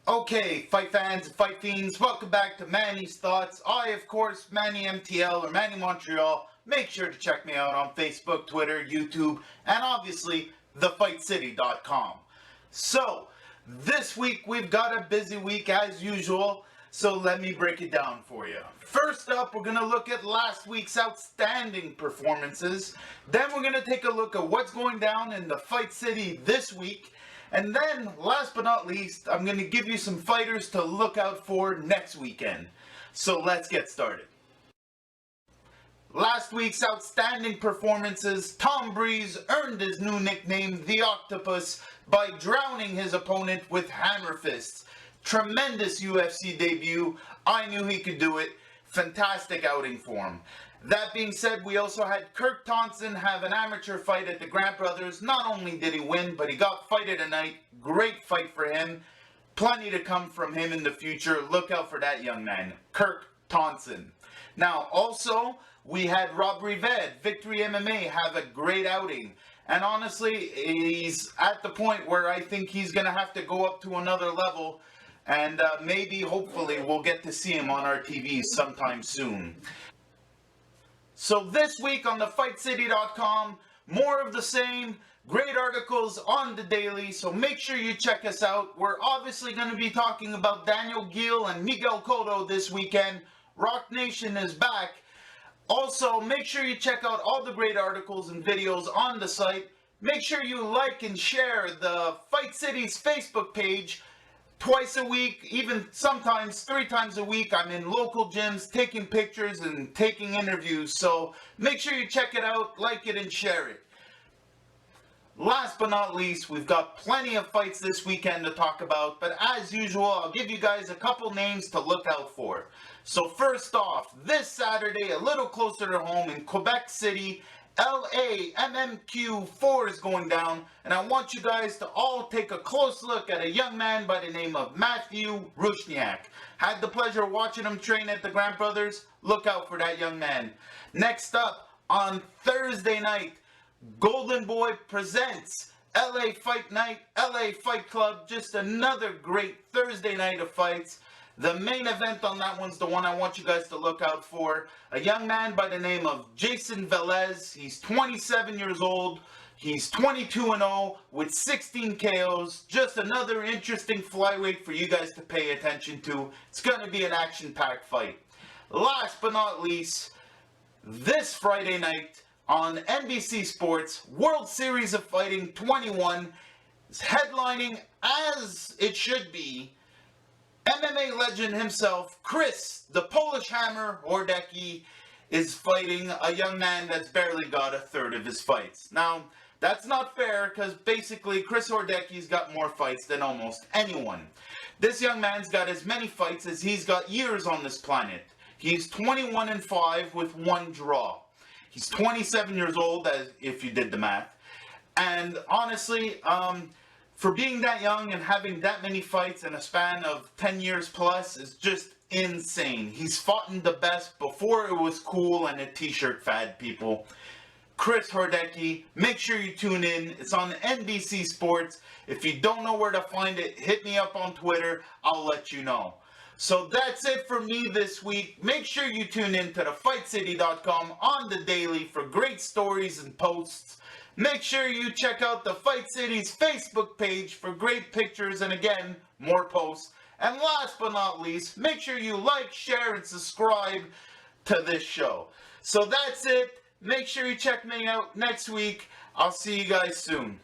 Okay, fight fans and fight fiends, welcome back to Manny's Thoughts. I, of course, Manny MTL or Manny Montreal. Make sure to check me out on Facebook, Twitter, YouTube, and obviously, thefightcity.com. So, this week we've got a busy week as usual, so let me break it down for you. First up, we're going to look at last week's outstanding performances. Then we're going to take a look at what's going down in the Fight City this week. And then, last but not least, I'm going to give you some fighters to look out for next weekend. So let's get started. Last week's outstanding performances, Tom Breese earned his new nickname, the Octopus, by drowning his opponent with hammer fists. Tremendous UFC debut. I knew he could do it. Fantastic outing for him. That being said, we also had Kirk Thonson have an amateur fight at the Grant Brothers. Not only did he win, but he got fight of the night. Great fight for him. Plenty to come from him in the future. Look out for that young man, Kirk Thonson. Now, also, we had Rivest Victory MMA have a great outing. And honestly, he's at the point where I think he's going to have to go up to another level. And maybe, hopefully, we'll get to see him on our TV sometime soon. So this week on thefightcity.com, more of the same, great articles on the daily, so make sure you check us out. We're obviously going to be talking about Daniel Geale and Miguel Cotto this weekend. Rock Nation is back. Also, make sure you check out all the great articles and videos on the site. Make sure you like and share the Fight City's Facebook page. Twice a week, even sometimes 3 times a week, I'm in local gyms taking pictures and taking interviews. So make sure you check it out, like it, and share it. Last but not least, we've got plenty of fights this weekend to talk about. But as usual, I'll give you guys a couple names to look out for. So first off, this Saturday, a little closer to home in Quebec City, LAMMQ4 is going down, and I want you guys to all take a close look at a young man by the name of Matthew Rusniak. Had the pleasure of watching him train at the Grant Brothers. Look out for that young man. Next up, on Thursday night, Golden Boy presents LA Fight Night, LA Fight Club. Just another great Thursday night of fights. The main event on that one's the one I want you guys to look out for. A young man by the name of Jayson Velez. He's 27 years old. He's 22-0 with 16 KOs. Just another interesting flyweight for you guys to pay attention to. It's going to be an action-packed fight. Last but not least, this Friday night on NBC Sports, World Series of Fighting 21 is headlining, as it should be, MMA legend himself, Chris, the Polish Hammer, Horodecki, is fighting a young man that's barely got a third of his fights. Now, that's not fair, because basically Chris Horodecki's got more fights than almost anyone. This young man's got as many fights as he's got years on this planet. He's 21-5 with 1 draw. He's 27 years old, as if you did the math. And honestly, for being that young and having that many fights in a span of 10 years plus is just insane. He's fought in the best before it was cool and a t-shirt fad, people. Chris Horodecki, make sure you tune in. It's on NBC Sports. If you don't know where to find it, hit me up on Twitter. I'll let you know. So that's it for me this week. Make sure you tune in to thefightcity.com on the daily for great stories and posts. Make sure you check out the Fight City's Facebook page for great pictures and, again, more posts. And last but not least, make sure you like, share, and subscribe to this show. So that's it. Make sure you check me out next week. I'll see you guys soon.